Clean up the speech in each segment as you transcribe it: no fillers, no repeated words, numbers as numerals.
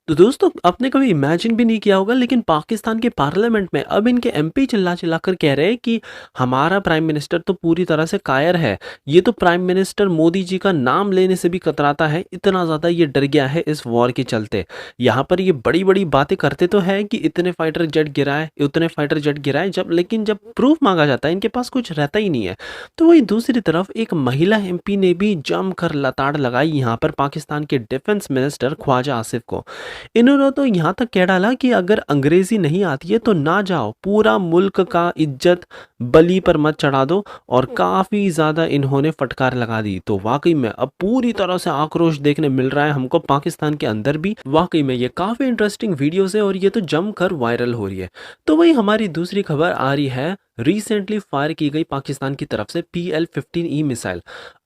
तो दोस्तों आपने कभी इमेजिन भी नहीं किया होगा लेकिन पाकिस्तान के पार्लियामेंट में अब इनके एमपी चिल्ला चिल्ला कर कह रहे हैं कि हमारा प्राइम मिनिस्टर तो पूरी तरह से कायर है। ये तो प्राइम मिनिस्टर मोदी जी का नाम लेने से भी कतराता है, इतना ज़्यादा ये डर गया है इस वॉर के चलते। यहाँ पर ये बड़ी बड़ी बातें करते तो हैं कि इतने फाइटर जेट गिराए उतने फाइटर जेट गिराए, जब लेकिन जब प्रूफ मांगा जाता है इनके पास कुछ रहता ही नहीं है। तो वही दूसरी तरफ एक महिला एमपी ने भी जमकर लताड़ लगाई यहाँ पर पाकिस्तान के डिफेंस मिनिस्टर ख्वाजा आसिफ को। इन्होंने तो यहाँ तक कह डाला कि अगर अंग्रेजी नहीं आती है तो ना जाओ, पूरा मुल्क का इज्जत बलि पर मत चढ़ा दो। और काफ़ी ज़्यादा इन्होंने फटकार लगा दी। तो वाकई में अब पूरी तरह से आक्रोश देखने मिल रहा है हमको पाकिस्तान के अंदर भी। वाकई में ये काफ़ी इंटरेस्टिंग वीडियोस है और ये तो जमकर वायरल हो रही है। तो वही हमारी दूसरी खबर आ रही है, रिसेंटली फायर की गई पाकिस्तान की तरफ से PL-15E मिसाइल।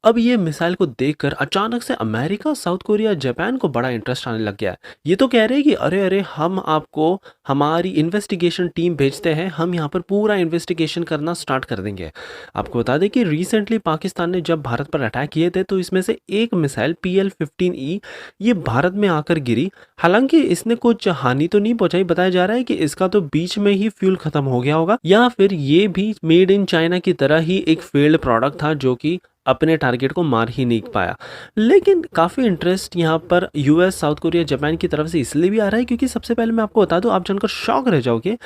अब ये मिसाइल को देखकर अचानक से अमेरिका, साउथ कोरिया, जापान को बड़ा इंटरेस्ट आने लग गया है। ये तो कह रहे हैं कि अरे अरे हम आपको हमारी इन्वेस्टिगेशन टीम भेजते हैं, हम यहाँ पर पूरा इन्वेस्टिगेशन करना स्टार्ट कर देंगे। आपको बता दें कि रिसेंटली पाकिस्तान ने जब भारत पर अटैक किए थे तो इसमें से एक मिसाइल PL-15E ये भारत में आकर गिरी। हालांकि इसने कुछ हानि तो नहीं पहुंचाई। बताया जा रहा है कि इसका तो बीच में ही फ्यूल खत्म हो गया होगा, या फिर ये भी मेड इन चाइना की तरह ही एक फेल्ड प्रोडक्ट था जो कि अपने टारगेट को मार ही नहीं पाया। लेकिन काफ़ी इंटरेस्ट यहाँ पर यूएस, साउथ कोरिया, जापान की तरफ से इसलिए भी आ रहा है क्योंकि सबसे पहले मैं आपको बता दूं, आप जानकर शॉक रह जाओगे,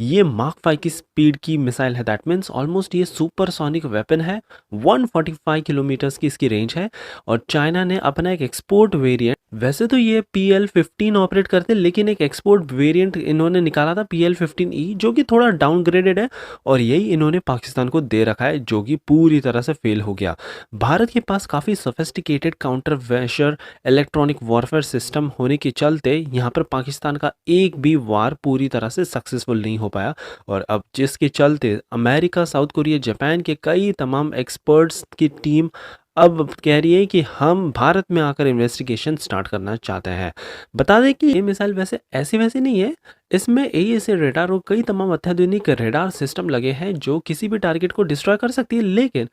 ये मार्क 5 की स्पीड की मिसाइल है। दैट मीन्स ऑलमोस्ट ये सुपरसोनिक वेपन है। 145 किलोमीटर्स की इसकी रेंज है। और चाइना ने अपना एक एक्सपोर्ट वेरिएंट, वैसे तो ये PL-15 ऑपरेट करते हैं लेकिन एक एक्सपोर्ट वेरिएंट इन्होंने निकाला था PL-15E, जो कि थोड़ा डाउनग्रेडेड है और यही इन्होंने पाकिस्तान को दे रखा है, जो कि पूरी तरह से फेल हो गया। भारत के पास काफ़ी sophisticated countermeasure electronic warfare system होने के चलते यहाँ पर पाकिस्तान का एक भी वार पूरी तरह से सक्सेसफुल नहीं हो पाया। और अब जिसके चलते अमेरिका, साउथ कोरिया, जापान के कई तमाम एक्सपर्ट्स की टीम अब कह रही है कि हम भारत में आकर इन्वेस्टिगेशन स्टार्ट करना चाहते हैं। बता दें कि ये मिसाइल वैसे ऐसी वैसी नहीं है, इसमें AESA रेडार और कई तमाम अत्याधुनिक रेडार सिस्टम लगे हैं जो किसी भी टारगेट को डिस्ट्रॉय कर सकती है। लेकिन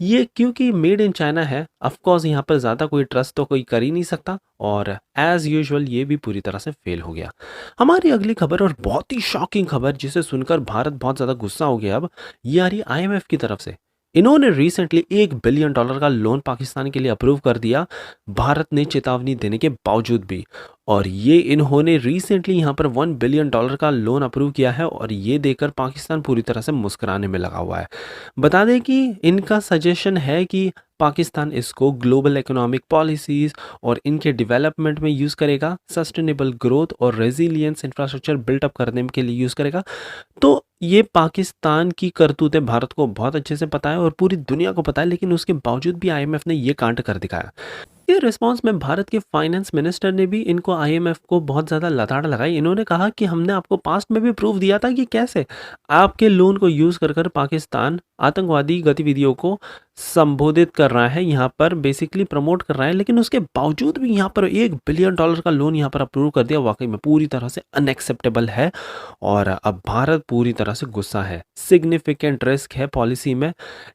ये क्योंकि मेड इन चाइना है, ऑफ कोर्स यहाँ पर ज़्यादा कोई ट्रस्ट तो कोई कर ही नहीं सकता और एज यूजुअल ये भी पूरी तरह से फेल हो गया। हमारी अगली खबर और बहुत ही शॉकिंग खबर जिसे सुनकर भारत बहुत ज़्यादा गुस्सा हो गया, अब ये आ रही है IMF की तरफ से। इन्होंने रिसेंटली $1 बिलियन का लोन पाकिस्तान के लिए अप्रूव कर दिया, भारत ने चेतावनी देने के बावजूद भी। और ये इन्होंने रिसेंटली यहाँ पर $1 बिलियन का लोन अप्रूव किया है और ये देकर पाकिस्तान पूरी तरह से मुस्कुराने में लगा हुआ है। बता दें कि इनका सजेशन है कि पाकिस्तान इसको ग्लोबल इकोनॉमिक पॉलिसीज़ और इनके डेवलपमेंट में यूज़ करेगा, सस्टेनेबल ग्रोथ और रेजिलियंस इंफ्रास्ट्रक्चर बिल्टअप करने के लिए यूज़ करेगा। तो ये पाकिस्तान की करतूतें भारत को बहुत अच्छे से पता है और पूरी दुनिया को पता है, लेकिन उसके बावजूद भी IMF ने ये कांड कर दिखाया। ये रिस्पांस में भारत के फाइनेंस मिनिस्टर ने भी इनको IMF को बहुत ज़्यादा लताड़ लगाई। इन्होंने कहा कि हमने आपको पास्ट में भी प्रूफ दिया था कि कैसे आपके लोन को यूज़ कर कर पाकिस्तान आतंकवादी गतिविधियों को संबोधित कर रहा है, यहाँ पर बेसिकली प्रमोट कर रहा है, लेकिन उसके बावजूद भी यहाँ पर $1 बिलियन का लोन यहाँ पर अप्रूव कर दिया। वाकई में पूरी तरह से अनएक्सेप्टेबल है और अब भारत पूरी तरह से गुस्सा है। सिग्निफिकेंट रिस्क है पॉलिसी में,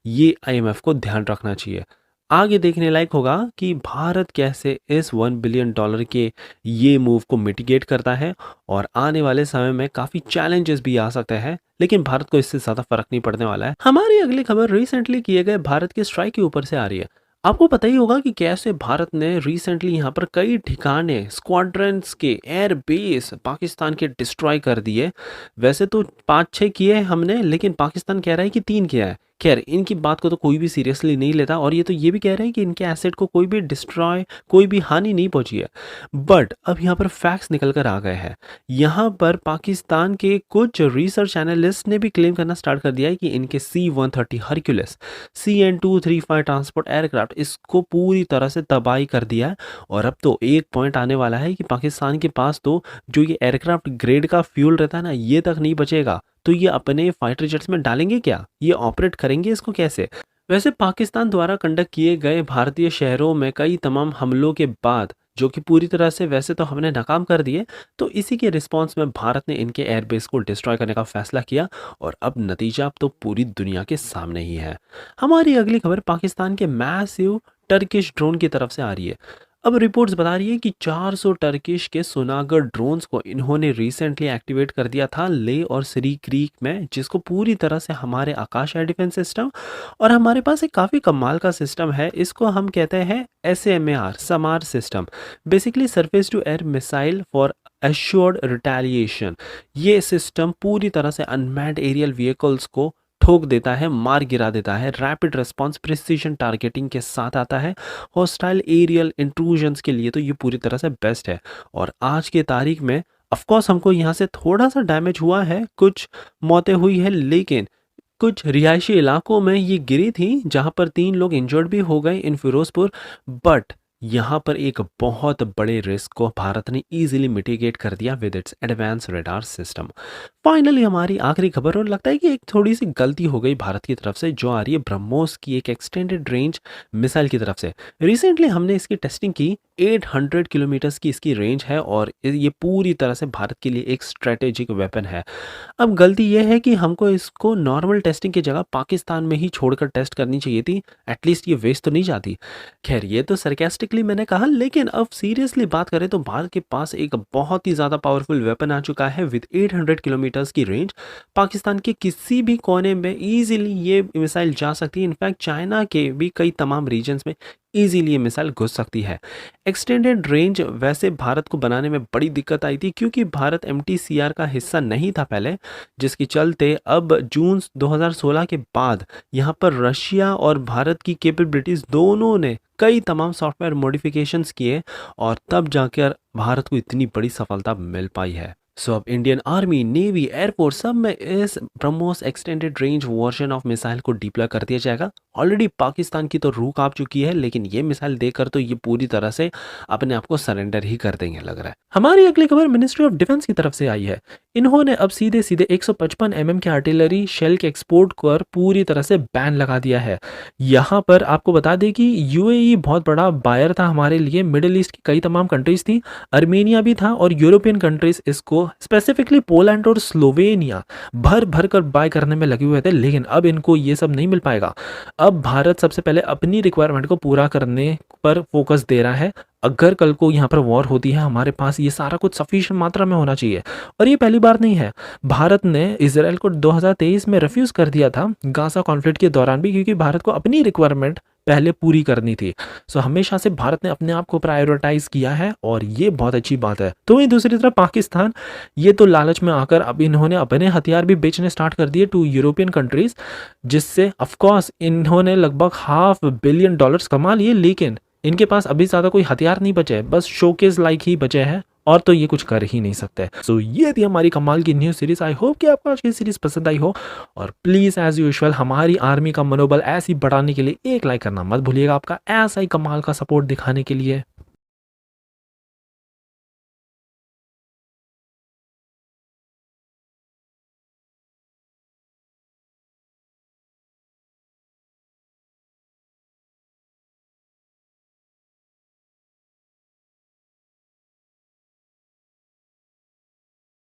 ये IMF को ध्यान रखना चाहिए। आगे देखने लायक होगा कि भारत कैसे इस $1 बिलियन के ये मूव को मिटिगेट करता है और आने वाले समय में काफ़ी चैलेंजेस भी आ सकते हैं, लेकिन भारत को इससे ज़्यादा फर्क नहीं पड़ने वाला है। हमारी अगली खबर रिसेंटली किए गए भारत के स्ट्राइक के ऊपर से आ रही है। आपको पता ही होगा कि कैसे भारत ने रिसेंटली यहाँ पर कई ठिकाने, स्क्वाड्रंस के एयर बेस पाकिस्तान के डिस्ट्रॉय कर दिए। वैसे तो 5-6 किए हमने, लेकिन पाकिस्तान कह रहा है कि 3 किया है। खैर इनकी बात को तो कोई भी सीरियसली नहीं लेता और ये तो ये भी कह रहे हैं कि इनके एसेट को कोई भी डिस्ट्रॉय, कोई भी हानि नहीं पहुंची है। बट अब यहाँ पर फैक्ट्स निकल कर आ गए हैं। यहाँ पर पाकिस्तान के कुछ रिसर्च एनालिस्ट ने भी क्लेम करना स्टार्ट कर दिया है कि इनके C-130 Hercules, CN-235 transport aircraft इसको पूरी तरह से तबाही कर दिया है। और अब तो एक पॉइंट आने वाला है कि पाकिस्तान के पास तो जो ये एयरक्राफ्ट ग्रेड का फ्यूल रहता है ना, ये तक नहीं बचेगा। तो ये अपने फाइटर जेट्स में डालेंगे क्या? ये ऑपरेट करेंगे इसको कैसे? वैसे पाकिस्तान द्वारा कंडक्ट किए गए भारतीय शहरों में कई तमाम हमलों के बाद, जो कि पूरी तरह से वैसे तो हमने नाकाम कर दिए, तो इसी के रिस्पांस में भारत ने इनके एयरबेस को डिस्ट्रॉय करने का फैसला किया और अब नतीजा तो पूरी दुनिया के सामने ही है। हमारी अगली खबर पाकिस्तान के मैसिव टर्किश ड्रोन की तरफ से आ रही है। अब रिपोर्ट्स बता रही है कि 400 टर्किश के सुनागर ड्रोन्स को इन्होंने रिसेंटली एक्टिवेट कर दिया था ले और सरी क्रीक में, जिसको पूरी तरह से हमारे आकाश एयर डिफेंस सिस्टम और हमारे पास एक काफ़ी कमाल का सिस्टम है, इसको हम कहते हैं SAMAR SAMAR system, basically surface to air missile for assured retaliation. ये सिस्टम पूरी तरह से अनमैन्ड एरियल व्हीकल्स को ठोक देता है, मार गिरा देता है, रैपिड रिस्पांस प्रिसीजन टारगेटिंग के साथ आता है। हॉस्टाइल एरियल इंट्रूजन्स के लिए तो ये पूरी तरह से बेस्ट है। और आज के तारीख में ऑफकोर्स हमको यहाँ से थोड़ा सा डैमेज हुआ है, कुछ मौतें हुई है, लेकिन कुछ रिहायशी इलाकों में ये गिरी थी जहां पर 3 लोग इंजर्ड भी हो गए इन फिरोजपुर। बट यहाँ पर एक बहुत बड़े रिस्क को भारत ने इजीली मिटिगेट कर दिया with its advance radar system. Finally हमारी आखिरी खबर, और लगता है कि एक थोड़ी सी गलती हो गई भारत की तरफ से, जो आ रही है ब्रह्मोस की एक एक्सटेंडेड रेंज मिसाइल की तरफ से। रिसेंटली हमने इसकी टेस्टिंग की, 800 किलोमीटर्स की इसकी रेंज है और ये पूरी तरह से भारत के लिए एक स्ट्रेटेजिक वेपन है। अब गलती यह है कि हमको इसको नॉर्मल टेस्टिंग की जगह पाकिस्तान में ही छोड़कर टेस्ट करनी चाहिए थी, एटलीस्ट ये वेस्ट तो नहीं जाती। खैर ये तो सरकास्टिकली मैंने कहा, लेकिन अब सीरियसली बात करें तो भारत के पास एक बहुत ही ज़्यादा पावरफुल वेपन आ चुका है विद 800 किलोमीटर्स की रेंज। पाकिस्तान के किसी भी कोने में ईजिली ये मिसाइल जा सकती है, इनफैक्ट चाइना के भी कई तमाम रीजन्स में ईजिली ये मिसाइल घुस सकती है। एक्सटेंडेड रेंज वैसे भारत को बनाने में बड़ी दिक्कत आई थी, क्योंकि भारत MTCR का हिस्सा नहीं था पहले, जिसके चलते अब जून 2016 के बाद यहाँ पर रशिया और भारत की कैपेबिलिटीज़ दोनों ने कई तमाम सॉफ्टवेयर मॉडिफिकेशंस किए और तब जाकर भारत को इतनी बड़ी सफलता मिल पाई है। सो अब इंडियन आर्मी, नेवी, एयरफोर्स सब में इस BrahMos extended range version of missile को डिप्लॉय कर दिया जाएगा। ऑलरेडी पाकिस्तान की तो रूह कांप चुकी है, लेकिन ये मिसाइल देखकर तो ये पूरी तरह से अपने आप को सरेंडर ही कर देंगे लग रहा है। हमारी अगली खबर मिनिस्ट्री ऑफ डिफेंस की तरफ से आई है। इन्होंने अब सीधे सीधे 155 mm के आर्टिलरी शेल के एक्सपोर्ट पर पूरी तरह से बैन लगा दिया है। यहाँ पर आपको बता दें कि UAE बहुत बड़ा बायर था हमारे लिए, मिडिल ईस्ट की कई तमाम कंट्रीज थी, अर्मेनिया भी था और यूरोपियन कंट्रीज इसको, स्पेसिफिकली पोलैंड और स्लोवेनिया भर भर कर बाय करने में लगे हुए थे, लेकिन अब इनको ये सब नहीं मिल पाएगा। अब भारत सबसे पहले अपनी रिक्वायरमेंट को पूरा करने पर फोकस दे रहा है। अगर कल को यहाँ पर वॉर होती है, हमारे पास ये सारा कुछ सफिशिएंट मात्रा में होना चाहिए। और ये पहली बार नहीं है, भारत ने इजराइल को 2023 में रिफ्यूज कर दिया था गाजा कॉन्फ्लिक्ट के दौरान भी, क्योंकि भारत को अपनी रिक्वायरमेंट पहले पूरी करनी थी। सो हमेशा से भारत ने अपने आप को प्रायोरिटाइज किया है और ये बहुत अच्छी बात है। तो वहीं दूसरी तरफ पाकिस्तान, ये तो लालच में आकर अब इन्होंने अपने हथियार भी बेचने स्टार्ट कर दिए टू यूरोपियन कंट्रीज, जिससे ऑफकोर्स इन्होंने लगभग $500 बिलियन कमा लिए, लेकिन इनके पास अभी ज़्यादा कोई हथियार नहीं बचे, बस शोकेस लाइक ही बचे हैं, और तो ये कुछ कर ही नहीं सकते। सो ये थी हमारी कमाल की न्यू सीरीज। आई होप कि आपको आज की सीरीज पसंद आई हो, और प्लीज़ एज यूजुअल हमारी आर्मी का मनोबल ऐसे ही बढ़ाने के लिए एक लाइक करना मत भूलिएगा, आपका ऐसा ही कमाल का सपोर्ट दिखाने के लिए।